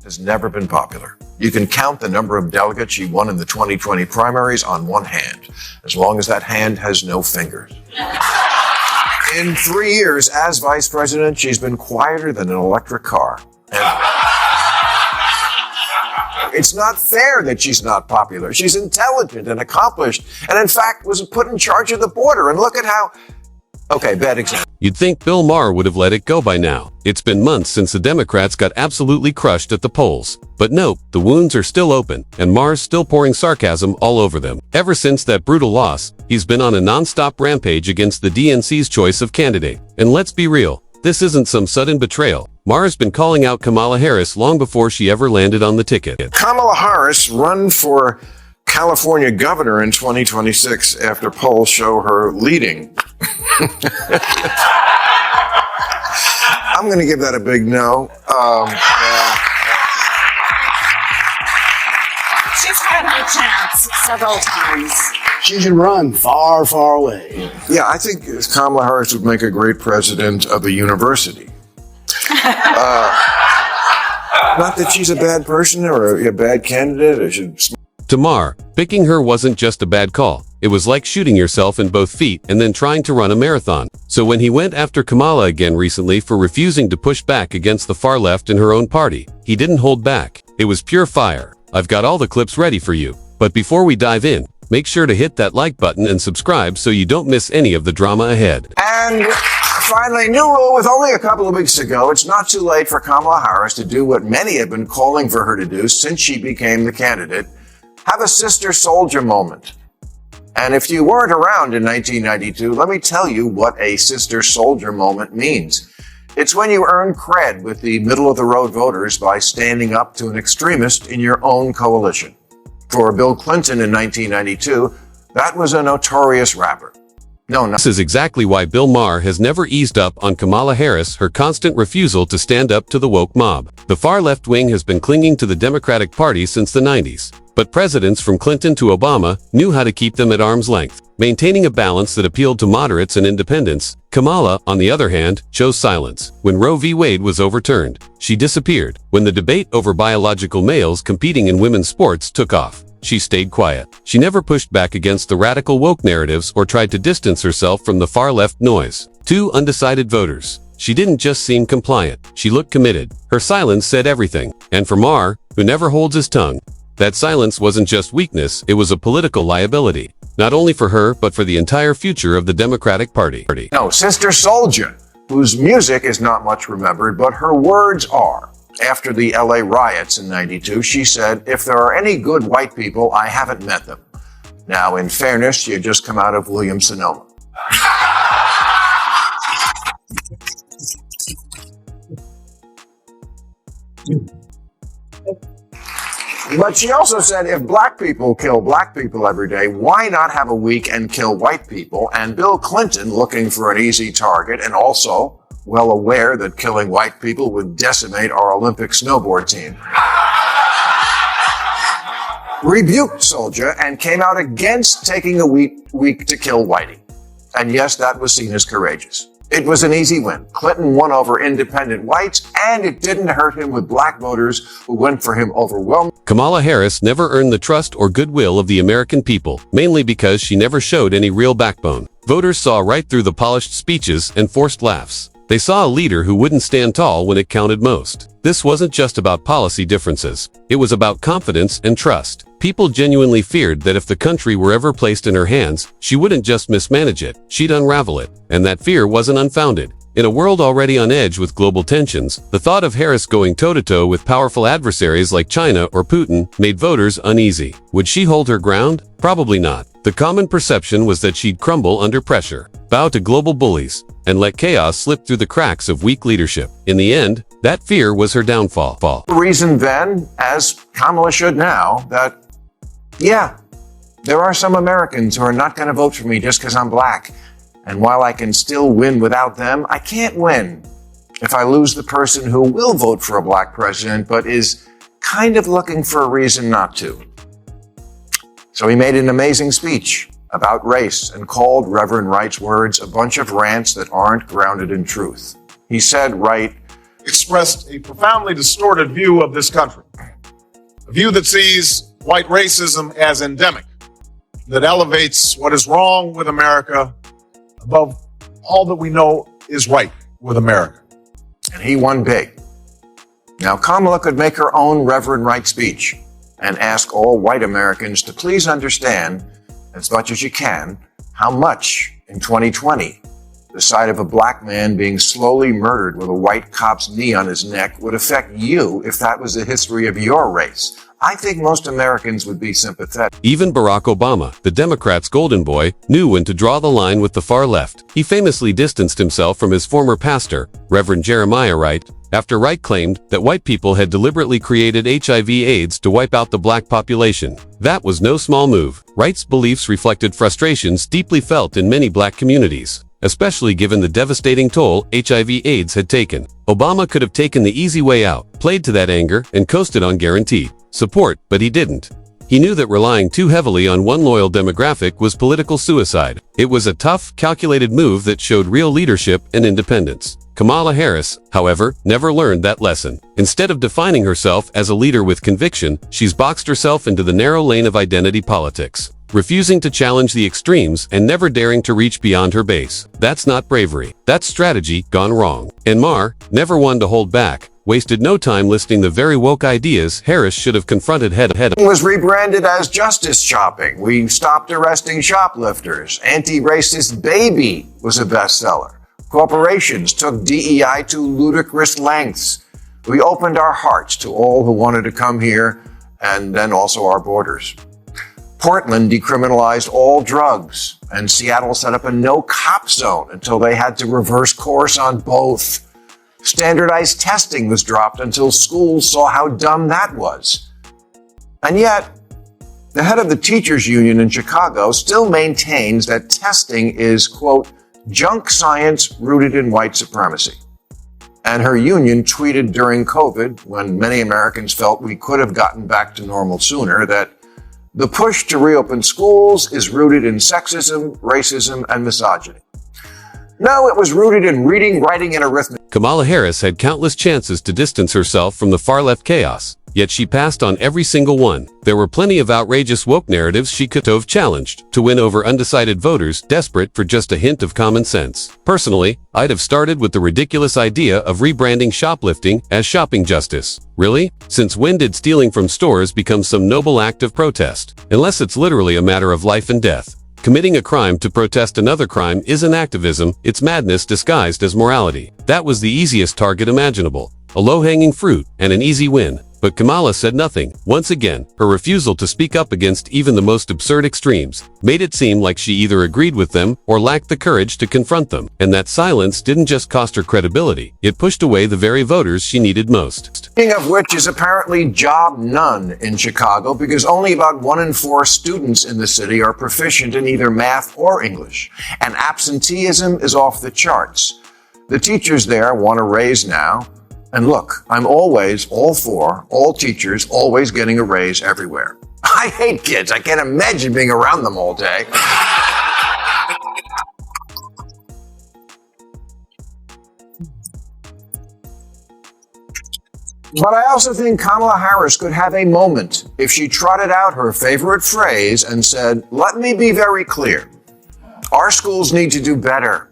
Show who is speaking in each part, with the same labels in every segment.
Speaker 1: has never been popular. You can count the number of delegates she won in the 2020 primaries on one hand, as long as that hand has no fingers. In 3 years as vice president, she's been quieter than an electric car. And it's not fair that she's not popular. She's intelligent and accomplished, and in fact was put in charge of the border. And look at how... Okay, bad example.
Speaker 2: You'd think Bill Maher would have let it go by now. It's been months since the Democrats got absolutely crushed at the polls. But nope, the wounds are still open, and Maher's still pouring sarcasm all over them. Ever since that brutal loss, he's been on a non-stop rampage against the DNC's choice of candidate. And let's be real, this isn't some sudden betrayal. Maher's been calling out Kamala Harris long before she ever landed on the ticket.
Speaker 1: Kamala Harris run for California governor in 2026 after polls show her leading. I'm going to give that a big no.
Speaker 3: She's had her chance several times.
Speaker 4: She should run far, far away.
Speaker 1: Yeah, I think Kamala Harris would make a great president of a university. Not that she's a bad person or a bad candidate. Or should...
Speaker 2: To Maher, picking her wasn't just a bad call. It was like shooting yourself in both feet and then trying to run a marathon. So when he went after Kamala again recently for refusing to push back against the far left in her own party, he didn't hold back. It was pure fire. I've got all the clips ready for you. But before we dive in, make sure to hit that like button and subscribe so you don't miss any of the drama ahead.
Speaker 1: And finally, new rule with only a couple of weeks to go. It's not too late for Kamala Harris to do what many have been calling for her to do since she became the candidate. Have a sister soldier moment. And if you weren't around in 1992, let me tell you what a sister soldier moment means. It's when you earn cred with the middle-of-the-road voters by standing up to an extremist in your own coalition. For Bill Clinton in 1992, that was a notorious rapper.
Speaker 2: This is exactly why Bill Maher has never eased up on Kamala Harris, her constant refusal to stand up to the woke mob. The far left wing has been clinging to the Democratic Party since the 90s. But presidents from Clinton to Obama knew how to keep them at arm's length, maintaining a balance that appealed to moderates and independents. Kamala, on the other hand, chose silence. When Roe v. Wade was overturned, she disappeared. When the debate over biological males competing in women's sports took off, she stayed quiet. She never pushed back against the radical woke narratives or tried to distance herself from the far-left noise. To undecided voters, she didn't just seem compliant, she looked committed. Her silence said everything. And for Maher, who never holds his tongue, that silence wasn't just weakness, it was a political liability. Not only for her, but for the entire future of the Democratic Party.
Speaker 1: No, Sister Soldier, whose music is not much remembered, but her words are. After the LA riots in 92, she said, "If there are any good white people, I haven't met them." Now, in fairness, she had just come out of Williams-Sonoma. But she also said, if black people kill black people every day, why not have a week and kill white people? And Bill Clinton, looking for an easy target and also well aware that killing white people would decimate our Olympic snowboard team, rebuked Soldier and came out against taking a week to kill Whitey. And yes, that was seen as courageous. It was an easy win. Clinton won over independent whites, and it didn't hurt him with black voters who went for him overwhelmingly.
Speaker 2: Kamala Harris never earned the trust or goodwill of the American people, mainly because she never showed any real backbone. Voters saw right through the polished speeches and forced laughs. They saw a leader who wouldn't stand tall when it counted most. This wasn't just about policy differences. It was about confidence and trust. People genuinely feared that if the country were ever placed in her hands, she wouldn't just mismanage it, she'd unravel it. And that fear wasn't unfounded. In a world already on edge with global tensions, the thought of Harris going toe-to-toe with powerful adversaries like China or Putin made voters uneasy. Would she hold her ground? Probably not. The common perception was that she'd crumble under pressure, bow to global bullies, and let chaos slip through the cracks of weak leadership. In the end, that fear was her downfall.
Speaker 1: The reason then, as Kamala should now, that, yeah, there are some Americans who are not going to vote for me just because I'm black. And while I can still win without them, I can't win if I lose the person who will vote for a black president, but is kind of looking for a reason not to. So he made an amazing speech about race and called Reverend Wright's words a bunch of rants that aren't grounded in truth. He said Wright
Speaker 5: expressed a profoundly distorted view of this country. A view that sees white racism as endemic, that elevates what is wrong with America above all that we know is right with America.
Speaker 1: And he won big. Now, Kamala could make her own Reverend Right speech and ask all white Americans to please understand, as much as you can, how much in 2020 the sight of a black man being slowly murdered with a white cop's knee on his neck would affect you if that was the history of your race. I think most Americans would be sympathetic.
Speaker 2: Even Barack Obama, the Democrats' golden boy, knew when to draw the line with the far left. He famously distanced himself from his former pastor, Reverend Jeremiah Wright, after Wright claimed that white people had deliberately created HIV/AIDS to wipe out the black population. That was no small move. Wright's beliefs reflected frustrations deeply felt in many black communities, especially given the devastating toll HIV/AIDS had taken. Obama could have taken the easy way out, played to that anger, and coasted on guaranteed support, but he didn't. He knew that relying too heavily on one loyal demographic was political suicide. It was a tough, calculated move that showed real leadership and independence. Kamala Harris, however, never learned that lesson. Instead of defining herself as a leader with conviction, she's boxed herself into the narrow lane of identity politics, refusing to challenge the extremes and never daring to reach beyond her base. That's not bravery. That's strategy gone wrong. And Maher, never one to hold back, wasted no time listing the very woke ideas Harris should have confronted head.
Speaker 1: Was rebranded as justice shopping. We stopped arresting shoplifters. Anti-racist baby was a bestseller. Corporations took DEI to ludicrous lengths. We opened our hearts to all who wanted to come here, and then also our borders. Portland decriminalized all drugs, and Seattle set up a no-cop zone until they had to reverse course on both. Standardized testing was dropped until schools saw how dumb that was. And yet, the head of the teachers union in Chicago still maintains that testing is, quote, junk science rooted in white supremacy. And her union tweeted during COVID, when many Americans felt we could have gotten back to normal sooner, that the push to reopen schools is rooted in sexism, racism, and misogyny. No, it was rooted in reading, writing, and arithmetic.
Speaker 2: Kamala Harris had countless chances to distance herself from the far-left chaos, yet she passed on every single one. There were plenty of outrageous woke narratives she could have challenged to win over undecided voters desperate for just a hint of common sense. Personally, I'd have started with the ridiculous idea of rebranding shoplifting as shopping justice. Really? Since when did stealing from stores become some noble act of protest? Unless it's literally a matter of life and death. Committing a crime to protest another crime isn't activism, it's madness disguised as morality. That was the easiest target imaginable. A low-hanging fruit, and an easy win. But Kamala said nothing. Once again, her refusal to speak up against even the most absurd extremes made it seem like she either agreed with them or lacked the courage to confront them. And that silence didn't just cost her credibility, it pushed away the very voters she needed most.
Speaker 1: Speaking of which is apparently job none in Chicago because only about 1 in 4 students in the city are proficient in either math or English. And absenteeism is off the charts. The teachers there want a raise now. And look, I'm always all for all teachers always getting a raise everywhere. I hate kids. I can't imagine being around them all day. But I also think Kamala Harris could have a moment if she trotted out her favorite phrase and said, let me be very clear. Our schools need to do better.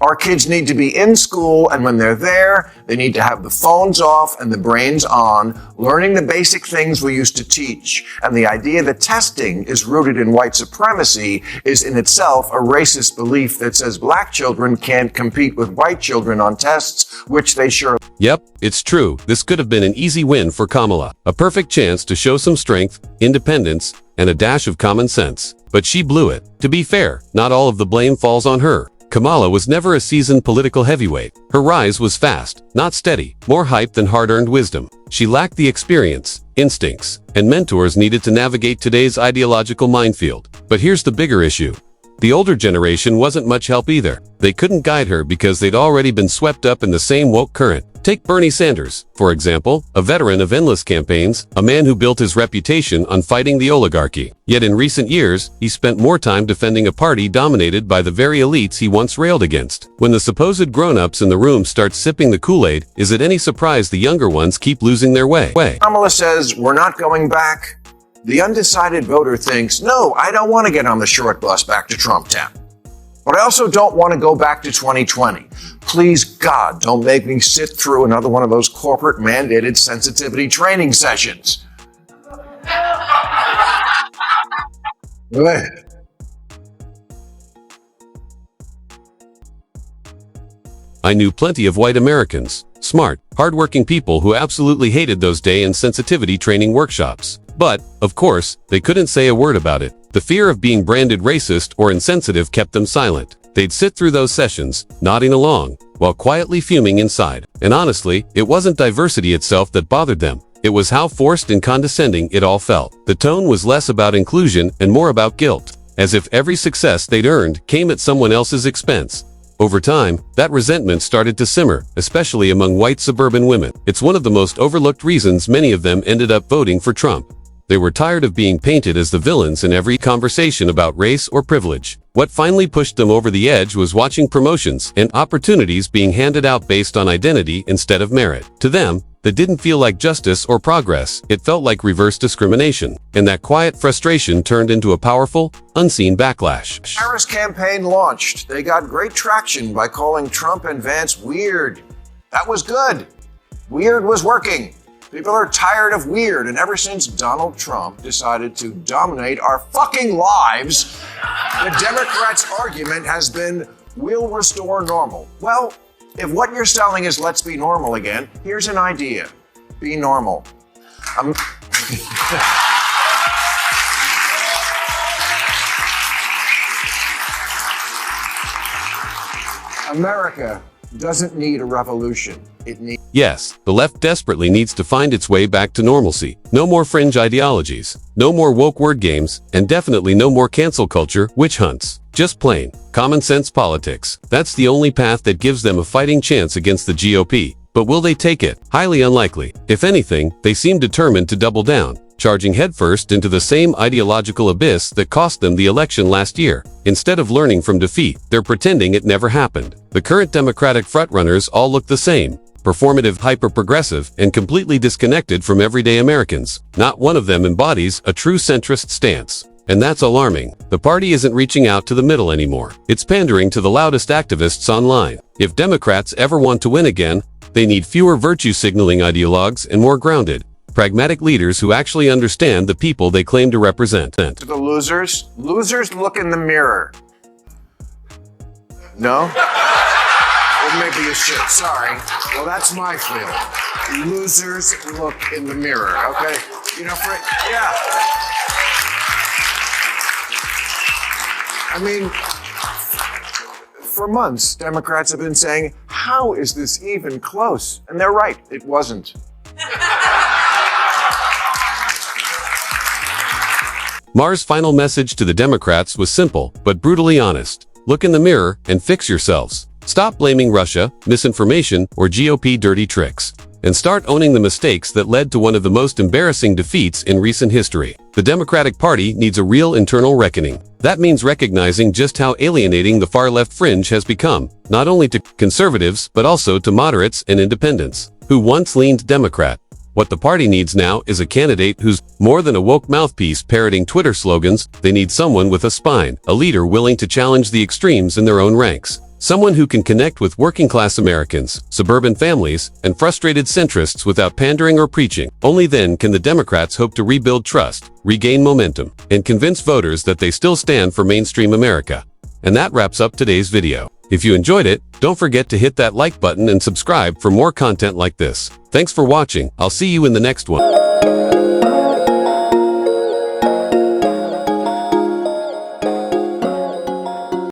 Speaker 1: Our kids need to be in school, and when they're there, they need to have the phones off and the brains on, learning the basic things we used to teach. And the idea that testing is rooted in white supremacy is in itself a racist belief that says black children can't compete with white children on tests, which they sure.
Speaker 2: Yep, it's true. This could have been an easy win for Kamala. A perfect chance to show some strength, independence, and a dash of common sense. But she blew it. To be fair, not all of the blame falls on her. Kamala was never a seasoned political heavyweight. Her rise was fast, not steady, more hype than hard-earned wisdom. She lacked the experience, instincts, and mentors needed to navigate today's ideological minefield. But here's the bigger issue. The older generation wasn't much help either. They couldn't guide her because they'd already been swept up in the same woke current. Take Bernie Sanders, for example, a veteran of endless campaigns, a man who built his reputation on fighting the oligarchy. Yet in recent years, he spent more time defending a party dominated by the very elites he once railed against. When the supposed grown-ups in the room start sipping the Kool-Aid, is it any surprise the younger ones keep losing their way?
Speaker 1: Kamala says, we're not going back. The undecided voter thinks, no, I don't want to get on the short bus back to Trump Town. But I also don't want to go back to 2020. Please, God, don't make me sit through another one of those corporate mandated sensitivity training sessions.
Speaker 2: I knew plenty of white Americans, smart, hardworking people who absolutely hated those day and sensitivity training workshops. But, of course, they couldn't say a word about it. The fear of being branded racist or insensitive kept them silent. They'd sit through those sessions, nodding along, while quietly fuming inside. And honestly, it wasn't diversity itself that bothered them. It was how forced and condescending it all felt. The tone was less about inclusion and more about guilt, as if every success they'd earned came at someone else's expense. Over time, that resentment started to simmer, especially among white suburban women. It's one of the most overlooked reasons many of them ended up voting for Trump. They were tired of being painted as the villains in every conversation about race or privilege. What finally pushed them over the edge was watching promotions and opportunities being handed out based on identity instead of merit. To them, that didn't feel like justice or progress, it felt like reverse discrimination. And that quiet frustration turned into a powerful, unseen backlash.
Speaker 1: Harris campaign launched. They got great traction by calling Trump and Vance weird. That was good. Weird was working. People are tired of weird, and ever since Donald Trump decided to dominate our fucking lives, the Democrats' argument has been, we'll restore normal. Well, if what you're selling is let's be normal again, here's an idea. Be normal. America doesn't need a revolution. It needs...
Speaker 2: Yes, the left desperately needs to find its way back to normalcy. No more fringe ideologies, no more woke word games, and definitely no more cancel culture witch hunts. Just plain, common sense politics. That's the only path that gives them a fighting chance against the GOP. But will they take it? Highly unlikely. If anything, they seem determined to double down, charging headfirst into the same ideological abyss that cost them the election last year. Instead of learning from defeat, they're pretending it never happened. The current Democratic frontrunners all look the same. Performative, hyper-progressive, and completely disconnected from everyday Americans. Not one of them embodies a true centrist stance. And that's alarming. The party isn't reaching out to the middle anymore. It's pandering to the loudest activists online. If Democrats ever want to win again, they need fewer virtue-signaling ideologues and more grounded, pragmatic leaders who actually understand the people they claim to represent.
Speaker 1: To the losers, losers look in the mirror. No? Well, maybe you should. Sorry. Well, that's my feeling. Losers look in the mirror, okay? You know, yeah. I mean, for months, Democrats have been saying, how is this even close? And they're right, it wasn't.
Speaker 2: Maher's final message to the Democrats was simple, but brutally honest. Look in the mirror and fix yourselves. Stop blaming Russia, misinformation, or GOP dirty tricks. And start owning the mistakes that led to one of the most embarrassing defeats in recent history. The Democratic Party needs a real internal reckoning. That means recognizing just how alienating the far-left fringe has become, not only to conservatives, but also to moderates and independents, who once leaned Democrat. What the party needs now is a candidate who's more than a woke mouthpiece parroting Twitter slogans. They need someone with a spine, a leader willing to challenge the extremes in their own ranks. Someone who can connect with working-class Americans, suburban families, and frustrated centrists without pandering or preaching. Only then can the Democrats hope to rebuild trust, regain momentum, and convince voters that they still stand for mainstream America. And that wraps up today's video. If you enjoyed it, don't forget to hit that like button and subscribe for more content like this. Thanks for watching. I'll see you in the next one.